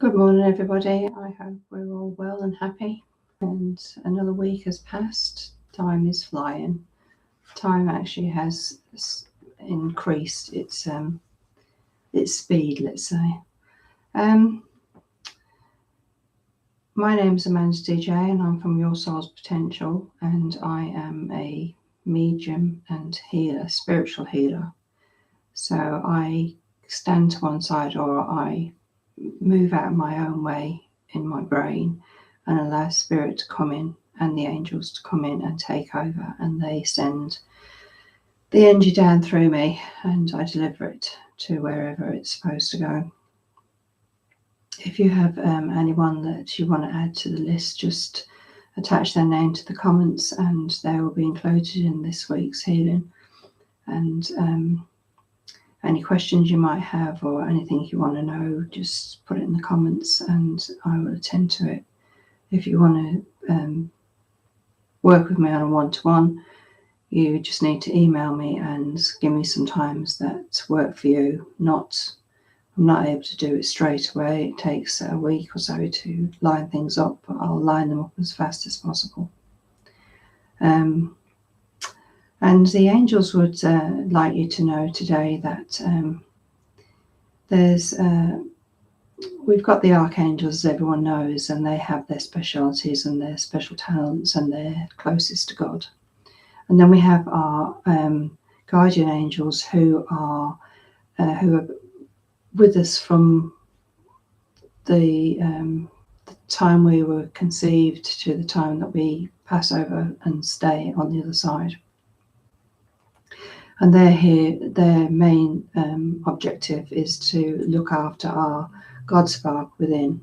Good morning, everybody. I hope we're all well and happy. And another week has passed. Time is flying. Time actually has increased its speed, let's say. My name's Amanda DJ, and I'm from Your Soul's Potential, and I am a medium and healer, spiritual healer. So I stand to one side, or I move out of my own way in my brain and allow spirit to come in and the angels to come in and take over, and they send the energy down through me and I deliver it to wherever it's supposed to go. If you have anyone that you want to add to the list, just attach their name to the comments and they will be included in this week's healing. And any questions you might have or anything you want to know, just put it in the comments and I will attend to it. If you want to work with me on a one-to-one, you just need to email me and give me some times that work for you. I'm not able to do it straight away. It takes a week or so to line things up, but I'll line them up as fast as possible. And the angels would like you to know today that we've got the archangels, as everyone knows, and they have their specialities and their special talents and they're closest to God. And then we have our guardian angels who are with us from the time we were conceived to the time that we pass over and stay on the other side. And they're here. Their main objective is to look after our God spark within,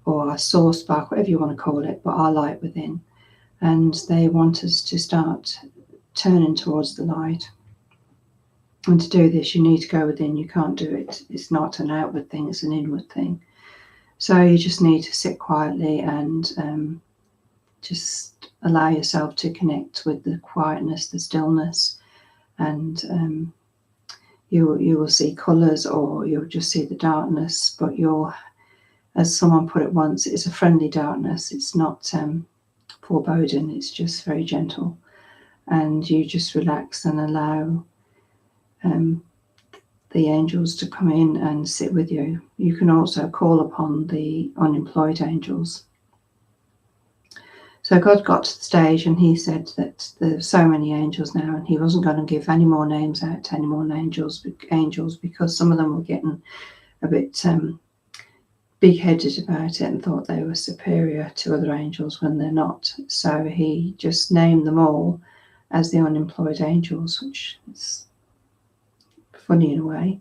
or our source spark, whatever you want to call it, but our light within. And they want us to start turning towards the light. And to do this, you need to go within. You can't do it. It's not an outward thing, it's an inward thing. So you just need to sit quietly and just allow yourself to connect with the quietness, the stillness, and you will see colours, or you'll just see the darkness, but as someone put it once, it's a friendly darkness. It's not foreboding, it's just very gentle. And you just relax and allow the angels to come in and sit with you. You can also call upon the unemployed angels. So God got to the stage and he said that there's so many angels now, and he wasn't going to give any more names out to any more angels because some of them were getting a bit big-headed about it and thought they were superior to other angels when they're not. So he just named them all as the unemployed angels, which is funny in a way.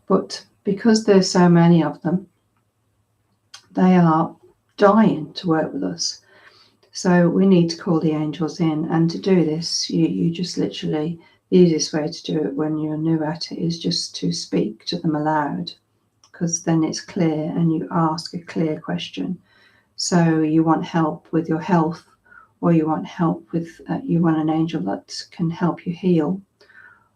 But because there's so many of them, they are dying to work with us. So we need to call the angels in, and to do this, you just literally, the easiest way to do it when you're new at it is just to speak to them aloud, because then it's clear and you ask a clear question. So you want help with your health, or you want help with, you want an angel that can help you heal,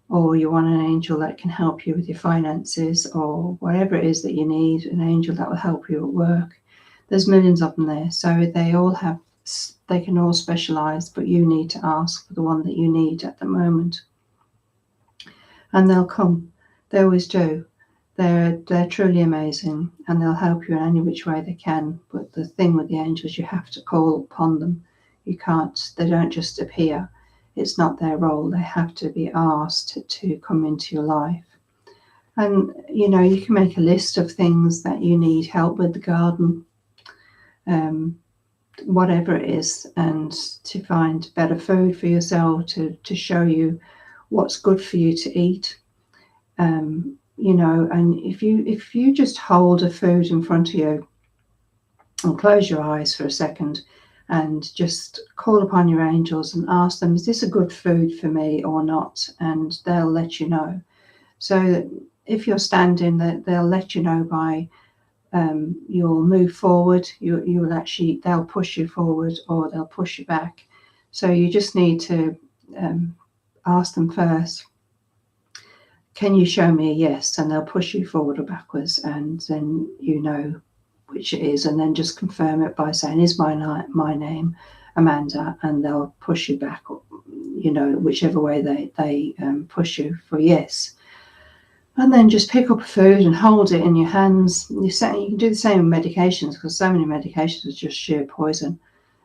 or you want an angel that can help you with your finances, or whatever it is that you need, an angel that will help you at work. There's millions of them there. So they can all specialize, but you need to ask for the one that you need at the moment. And they'll come. They always do. They're truly amazing, and they'll help you in any which way they can. But the thing with the angels, you have to call upon them. You can't, they don't just appear. It's not their role. They have to be asked to come into your life. And, you can make a list of things that you need help with, the garden, whatever it is, and to find better food for yourself, to show you what's good for you to eat. And if you just hold a food in front of you and close your eyes for a second and just call upon your angels and ask them, is this a good food for me or not? And they'll let you know. So if you're standing, they'll let you know by you'll move forward, they'll push you forward or they'll push you back. So you just need to ask them first, can you show me a yes? And they'll push you forward or backwards, and then which it is, and then just confirm it by saying, is my name Amanda, and they'll push you back, whichever way they push you for yes. And then just pick up a food and hold it in your hands. You can do the same with medications, because so many medications are just sheer poison.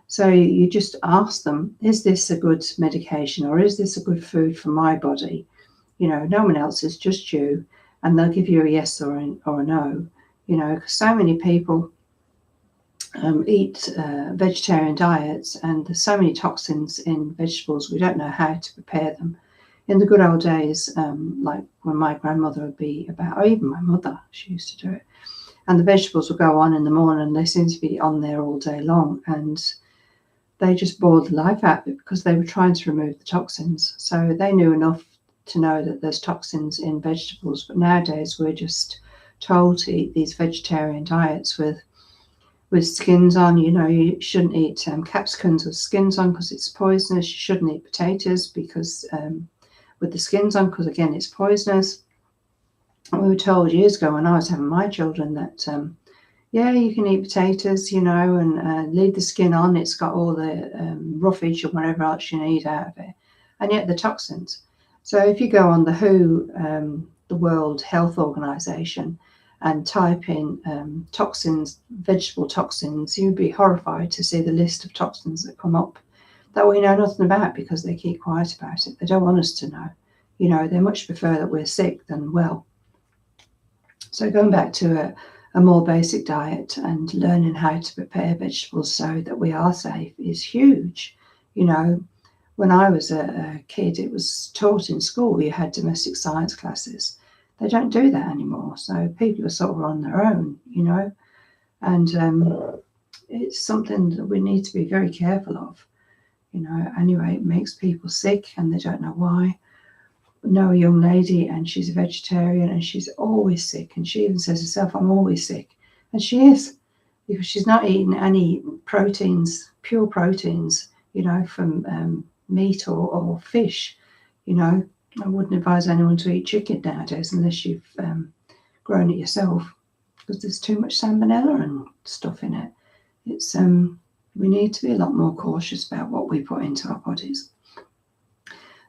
So you just ask them, is this a good medication, or is this a good food for my body? No one else, it's just you. And they'll give you a yes or a no. Because so many people eat vegetarian diets, and there's so many toxins in vegetables, we don't know how to prepare them. In the good old days, like when my grandmother would be about, or even my mother, she used to do it, and the vegetables would go on in the morning, they seem to be on there all day long, and they just boiled the life out of it because they were trying to remove the toxins. So they knew enough to know that there's toxins in vegetables, but nowadays we're just told to eat these vegetarian diets with skins on. You shouldn't eat capsicums with skins on because it's poisonous. You shouldn't eat potatoes because with the skins on, because again it's poisonous. And we were told years ago when I was having my children that you can eat potatoes, and leave the skin on. It's got all the roughage or whatever else you need out of it, and yet the toxins. So if you go on the WHO, the World Health Organization, and type in toxins, vegetable toxins, you'd be horrified to see the list of toxins that come up that we know nothing about, because they keep quiet about it. They don't want us to know. They much prefer that we're sick than well. So going back to a more basic diet and learning how to prepare vegetables so that we are safe is huge. When I was a kid, it was taught in school. We had domestic science classes. They don't do that anymore. So people are sort of on their own, and it's something that we need to be very careful of. Anyway, it makes people sick and they don't know why. I know a young lady, and she's a vegetarian, and she's always sick, and she even says herself, I'm always sick. And she is, because she's not eating any proteins, pure proteins, from meat or fish. I wouldn't advise anyone to eat chicken nowadays unless you've grown it yourself, because there's too much salmonella and stuff in it. It's we need to be a lot more cautious about what we put into our bodies.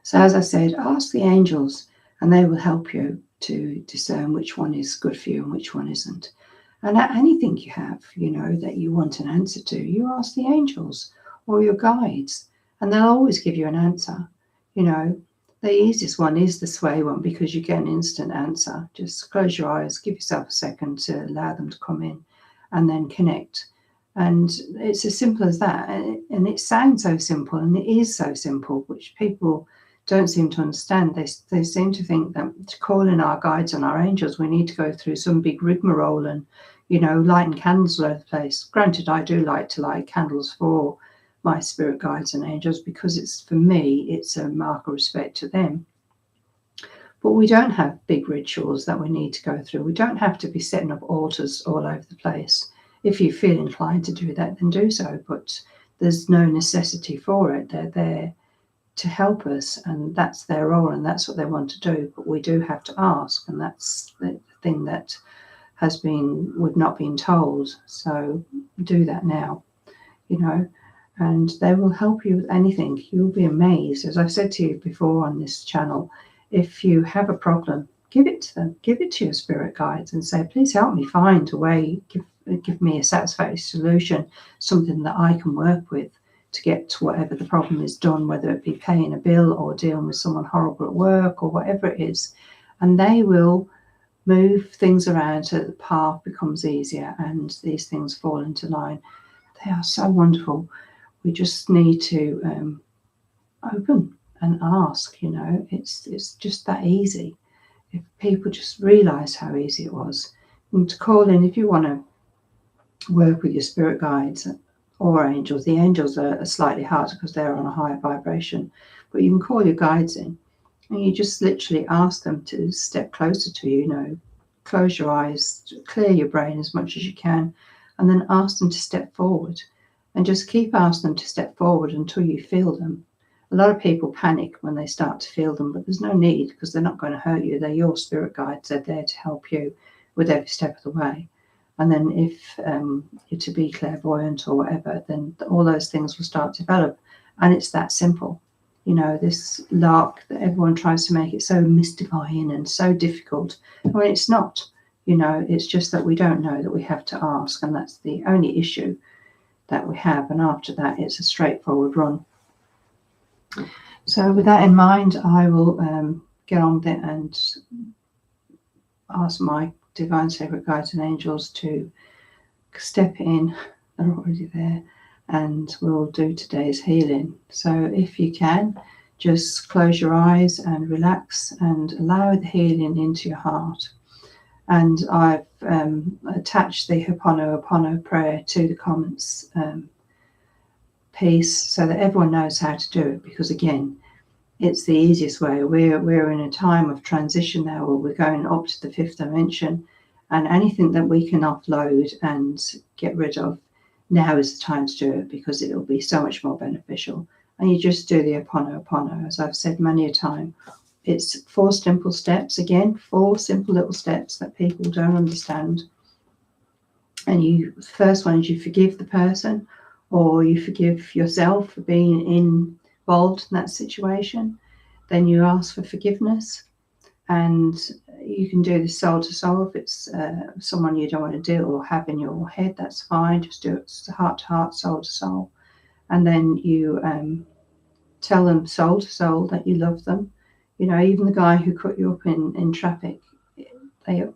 So as I said, ask the angels, and they will help you to discern which one is good for you and which one isn't. And anything you have, that you want an answer to, you ask the angels or your guides, and they'll always give you an answer. The easiest one is the sway one, because you get an instant answer. Just close your eyes, give yourself a second to allow them to come in, and then connect. And it's as simple as that. And it sounds so simple, and it is so simple, which people don't seem to understand. They seem to think that to call in our guides and our angels, we need to go through some big rigmarole and, lighting candles all over the place. Granted, I do like to light candles for my spirit guides and angels, because for me, it's a mark of respect to them. But we don't have big rituals that we need to go through. We don't have to be setting up altars all over the place. If you feel inclined to do that, then do so. But there's no necessity for it. They're there to help us, and that's their role, and that's what they want to do. But we do have to ask, and that's the thing that we've not been told. So do that now, and they will help you with anything. You'll be amazed. As I've said to you before on this channel, if you have a problem, give it to them, give it to your spirit guides, and say, please help me find a way, give me a satisfactory solution, something that I can work with to get to whatever the problem is done, whether it be paying a bill or dealing with someone horrible at work or whatever it is. And they will move things around so that the path becomes easier and these things fall into line. They are so wonderful. We just need to open and ask, it's just that easy. If people just realize how easy it was. And to call in, if you want to work with your spirit guides or angels. The angels are slightly harder because they're on a higher vibration, but you can call your guides in, and you just literally ask them to step closer to you. Close your eyes, clear your brain as much as you can, and then ask them to step forward, and just keep asking them to step forward until you feel them. A lot of people panic when they start to feel them, but there's no need, because they're not going to hurt you. They're your spirit guides. They're there to help you with every step of the way. And then if you're to be clairvoyant or whatever, then all those things will start to develop. And it's that simple. You know, this lark that everyone tries to make it so mystifying and so difficult. I mean, it's not. You know, it's just that we don't know, that we have to ask. And that's the only issue that we have. And after that, it's a straightforward run. So with that in mind, I will get on with it and ask my divine sacred guides and angels to step in. They're already there, and we'll do today's healing. So if you can, just close your eyes and relax and allow the healing into your heart. And I've attached the Ho'oponopono prayer to the comments piece so that everyone knows how to do it, because again, it's the easiest way. We're in a time of transition now, where we're going up to the fifth dimension, and anything that we can offload and get rid of, now is the time to do it, because it'll be so much more beneficial. And you just do the Ho'oponopono, as I've said many a time. It's 4 simple steps, again, 4 simple little steps that people don't understand. And the first one is you forgive the person, or you forgive yourself for being involved in that situation. Then you ask for forgiveness, and you can do this soul to soul. If it's someone you don't want to do or have in your head, that's fine. Just do it heart to heart, soul to soul. And then you tell them soul to soul that you love them. You know, even the guy who cut you up in traffic,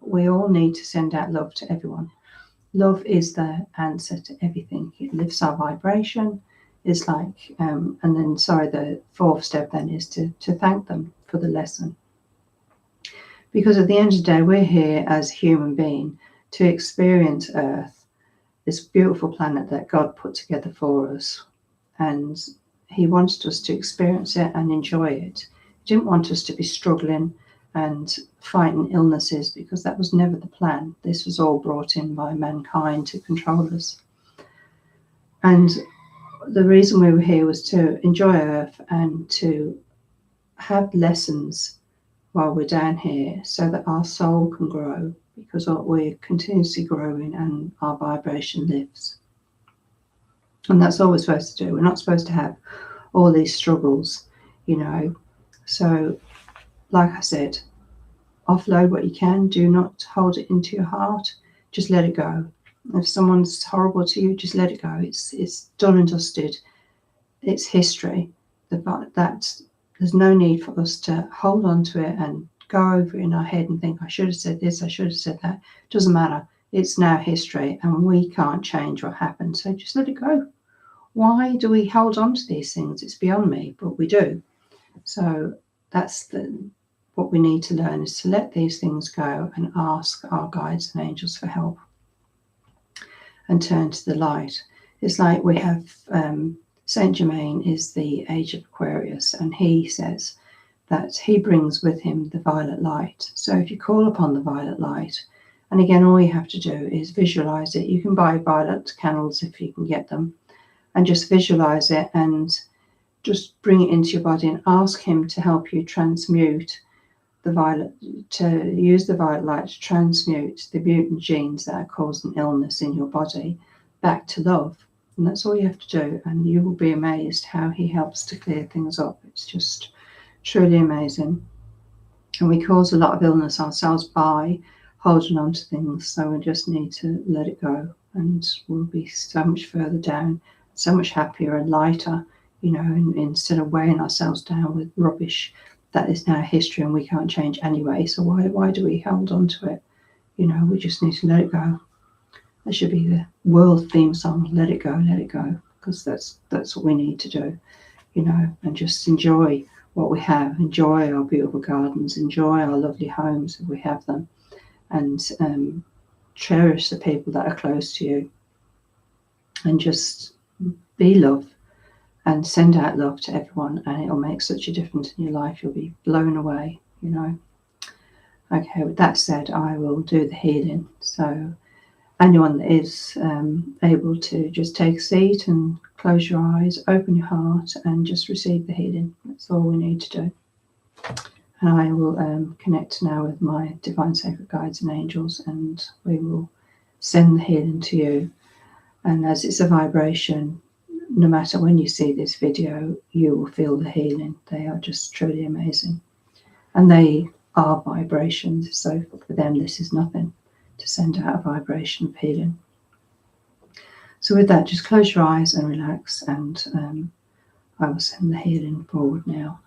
we all need to send out love to everyone. Love is the answer to everything. It lifts our vibration. It's like, and then, the 4th step then is to thank them for the lesson. Because at the end of the day, we're here as a human being to experience Earth, this beautiful planet that God put together for us. And he wanted us to experience it and enjoy it. He didn't want us to be struggling and fighting illnesses, because that was never the plan. This was all brought in by mankind to control us. And the reason we were here was to enjoy Earth and to have lessons while we're down here, so that our soul can grow, because we're continuously growing and our vibration lifts. And that's all we're supposed to do. We're not supposed to have all these struggles, you know. So, like I said, offload what you can. Do not hold it into your heart. Just let it go. If someone's horrible to you, just let it go. It's done and dusted. It's history. There's no need for us to hold on to it and go over it in our head and think, I should have said this, I should have said that. It doesn't matter. It's now history, and we can't change what happened. So just let it go. Why do we hold on to these things? It's beyond me, but we do. So that's what we need to learn, is to let these things go and ask our guides and angels for help and turn to the light. It's like we have Saint Germain is the age of Aquarius, and he says that he brings with him the violet light. So if you call upon the violet light, and again, all you have to do is visualize it. You can buy violet candles if you can get them, and just visualize it and just bring it into your body and ask him to help you transmute the violet, to use the violet light to transmute the mutant genes that are causing illness in your body back to love. And that's all you have to do, and you will be amazed how he helps to clear things up. It's just truly amazing. And we cause a lot of illness ourselves by holding on to things, so we just need to let it go, and we'll be so much further down, so much happier and lighter, you know, instead of weighing ourselves down with rubbish that is now history and we can't change anyway. So why do we hold on to it? You know, we just need to let it go. That should be the world theme song, let it go, because that's what we need to do, you know, and just enjoy what we have, enjoy our beautiful gardens, enjoy our lovely homes if we have them, and cherish the people that are close to you, and just be love and send out love to everyone, and it'll make such a difference in your life. You'll be blown away, you know. Okay, with that said, I will do the healing. So anyone that is able to just take a seat and close your eyes, open your heart, and just receive the healing. That's all we need to do. And I will connect now with my divine sacred guides and angels, and we will send the healing to you. And as it's a vibration, no matter when you see this video, you will feel the healing. They are just truly amazing. And they are vibrations, so for them this is nothing to send out a vibration of healing. So with that, just close your eyes and relax, and I will send the healing forward now.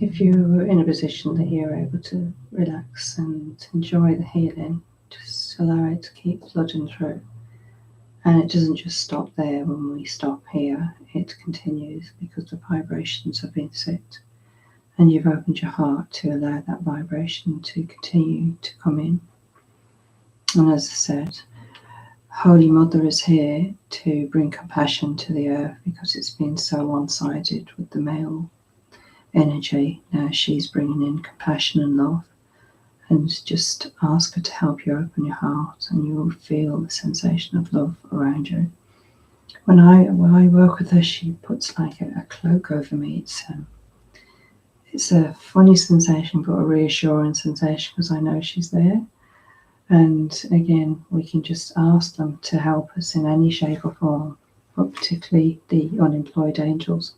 if you're in a position that you're able to relax and enjoy the healing, just allow it to keep flooding through. And it doesn't just stop there when we stop here, it continues because the vibrations have been set. And you've opened your heart to allow that vibration to continue to come in. And as I said, Holy Mother is here to bring compassion to the earth because it's been so one-sided with the male energy. Now she's bringing in compassion and love. And just ask her to help you open your heart, and you will feel the sensation of love around you. When I work with her, she puts like a cloak over me. It's a funny sensation, but a reassuring sensation because I know she's there. And again, we can just ask them to help us in any shape or form, but particularly the unemployed angels.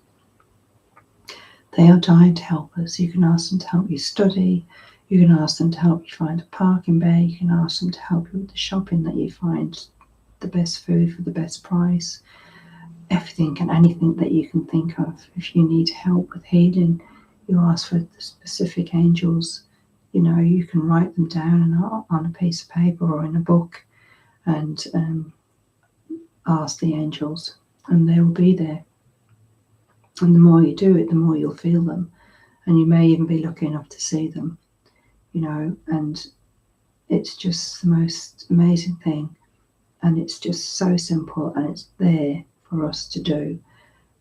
They are dying to help us. You can ask them to help you study. You can ask them to help you find a parking bay. You can ask them to help you with the shopping, that you find the best food for the best price. Everything and anything that you can think of. If you need help with healing, you ask for the specific angels. You know, you can write them down on a piece of paper or in a book and ask the angels, and they will be there. And the more you do it, the more you'll feel them. And you may even be lucky enough to see them. You know, and it's just the most amazing thing, and it's just so simple, and it's there for us to do,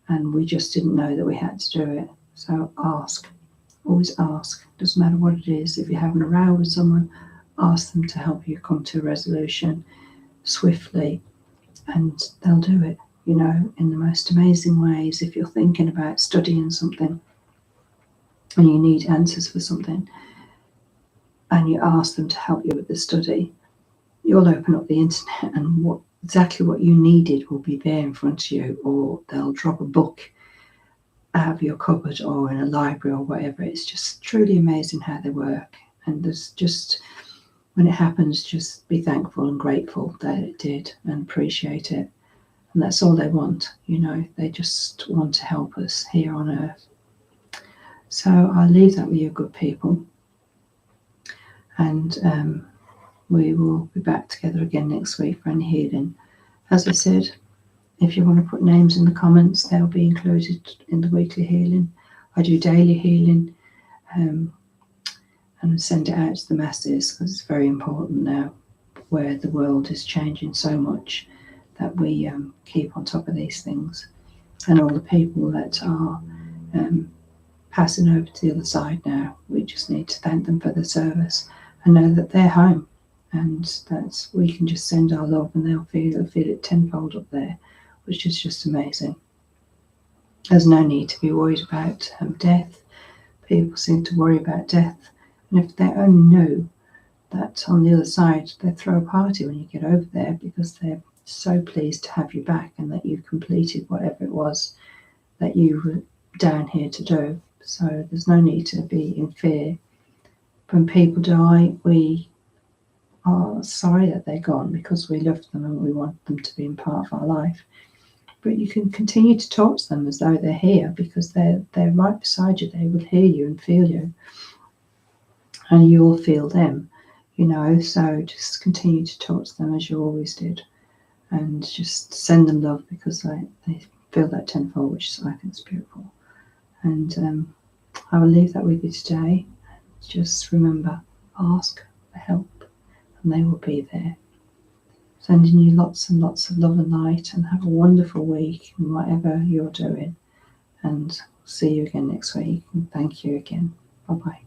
and we just didn't know that we had to do it. So ask, always ask, doesn't matter what it is. If you're having a row with someone, ask them to help you come to a resolution swiftly, and they'll do it, you know, in the most amazing ways. If you're thinking about studying something and you need answers for something, and you ask them to help you with the study, you'll open up the internet and exactly what you needed will be there in front of you, or they'll drop a book out of your cupboard or in a library or whatever. It's just truly amazing how they work. And there's just, when it happens, just be thankful and grateful that it did and appreciate it. And that's all they want, you know, they just want to help us here on earth. So I'll leave that with you, good people. And we will be back together again next week for any healing. As I said, if you want to put names in the comments, they'll be included in the weekly healing. I do daily healing and send it out to the masses because it's very important now, where the world is changing so much, that we keep on top of these things. And all the people that are passing over to the other side now, we just need to thank them for their service and know that they're home, and that we can just send our love and they'll feel it tenfold up there, which is just amazing. There's no need to be worried about death. People seem to worry about death, and if they only knew that on the other side they throw a party when you get over there, because they're so pleased to have you back and that you've completed whatever it was that you were down here to do. So there's no need to be in fear. When people die, we are sorry that they're gone because we love them and we want them to be in part of our life. But you can continue to talk to them as though they're here, because they're right beside you. They will hear you and feel you, and you will feel them, you know. So just continue to talk to them as you always did, and just send them love, because they feel that tenfold, which is, I think, is beautiful. And I will leave that with you today. Just remember, ask for help and they will be there. Sending you lots and lots of love and light, and have a wonderful week in whatever you're doing. And see you again next week. And thank you again. Bye-bye.